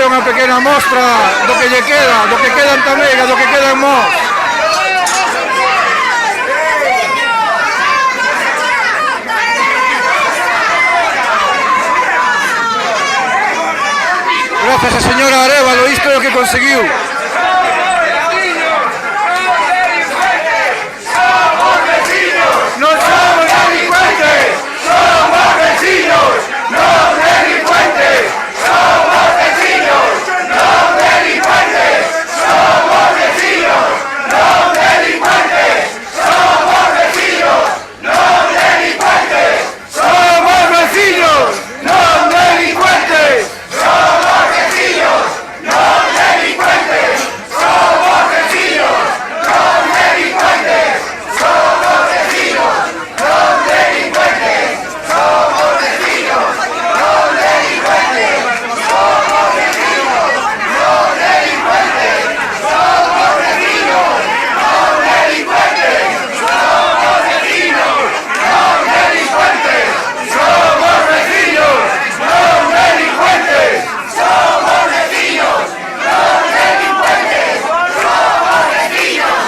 unha pequena mostra do que lle queda, do que quedan tamén, do que queda en Mos. Gracias a señora Arévalo, isto é o que conseguiu. ¡No somos delincuentes! ¡Somos vecinos! ¡No delincuentes! ¡Somos vecinos! ¡No delincuentes! ¡Somos vecinos! ¡No delincuentes! ¡Somos vecinos! ¡No delincuentes! ¡Somos vecinos! ¡No delincuentes! ¡Somos vecinos! ¡No delincuentes! ¡Somos vecinos! ¡No delincuentes! ¡Somos vecinos! ¡No delincuentes! ¡Somos vecinos! ¡No delincuentes! ¡Somos vecinos! ¡No delincuentes! ¡Somos vecinos! ¡No delincuentes! ¡Somos vecinos! ¡No delincuentes! ¡Somos vecinos! ¡No delincuentes! ¡Somos vecinos! ¡No delincuentes! ¡Somos vecinos! ¡No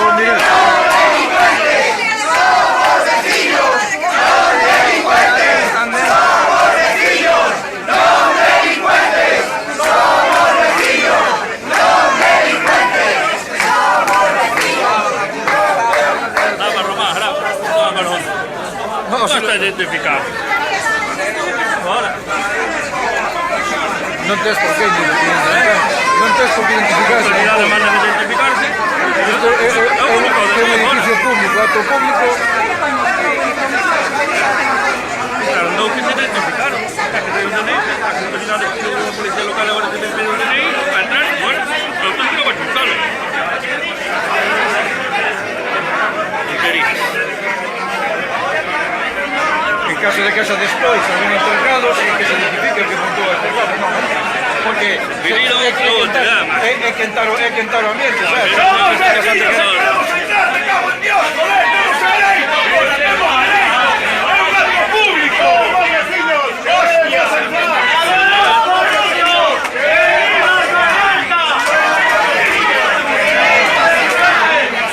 delincuentes! ¡Somos vecinos! ¡No delincuentes! ¡Somos vecinos! ¡No delincuentes! ¡Somos vecinos! ¡No delincuentes! ¡Somos vecinos! Dame Román, dame Román. No está identificado. Ahora. Non tes por que identificarse. Non tes por que identificarse. La autoridad demanda de identificarse. Isto é un edificio público, acto público. Claro, no que se identificaron. Que te un DNI, la policía local ahora tiene que pedir un DNI para entrar. Bueno, lo auténtico va a chuntarlo. En caso de que haya despois algún altercado, que se identifique que montou o altercado, non? Porque é quentar o ambiente, sabes? ¡Somos vecinos! ¡Queremos entrar! ¡Me cago en Dios, joder! ¡No sabéis! ¡Tenemos arena! ¡Es un acto público! ¡Somos vecinos! ¡Queremos entrar! ¡Somos vecinos! ¡Queremos entrar!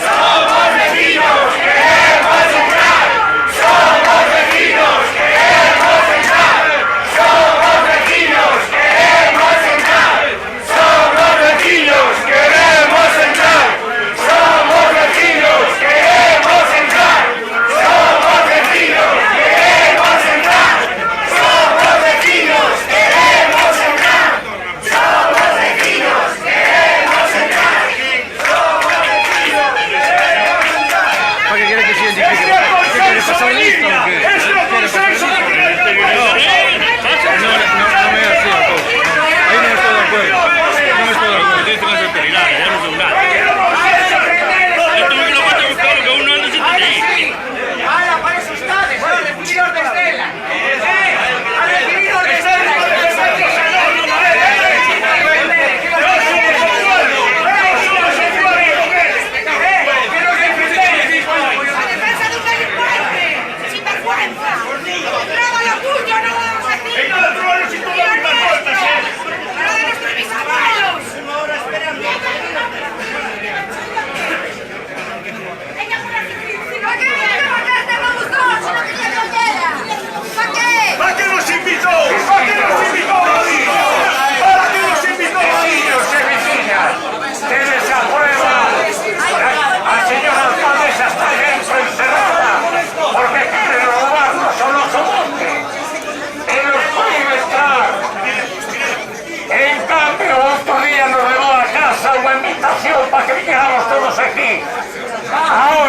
¡Somos vecinos! ¡Queremos entrar! ¡Somos vecinos! ¡Queremos entrar! ¡Somos vecinos! ¡Queremos entrar! ¡Somos vecinos! ¡Queremos entrar! ¡Somos vecinos! ¡Queremos entrar! ¡Somos vecinos! ¡Queremos entrar! ¡Somos vecinos! ¡Queremos entrar! ¡Somos vecinos! ¡Queremos entrar! ¡Somos vecinos! ¡Queremos entrar! ¿Para qué quiere que se identifique? ¿Qué quiere pasar lista o qué? ¡Es lo consenso de que No me da así a todo. Ahí no estoy de acuerdo. No me estoy de acuerdo. Tienes que hacer autoridad, ya no sé nada. Yo tuve que lo puedo buscar lo que uno anda sin DNI. ¡Hala, para eso ustedes! ¡Los recibidos de Estela! ¡Al recibido de Estela! ¡La defensa de un delincuente! ¡Sin vergüenza! ¡Traba lo tuyo, no de los vecinos! ¡Y lo nuestro! ¡Pero de nuestros bisabuelos! ¿Para qué? ¿Para qué tenemos dos? ¡Si no quería que quiera! ¿Para qué? ¿Para qué nos invitó? ¿Para qué nos invitó Madrid? ¿Para qué nos invitó vecinos y vecinas? Que desaprueba al señor alcalde está dentro encerrada porque quieren robarnos o no soporte. Él nos prohíbe entrar. En cambio, otro día nos llevó a casa una invitación para que viniéramos todos aquí. Ahora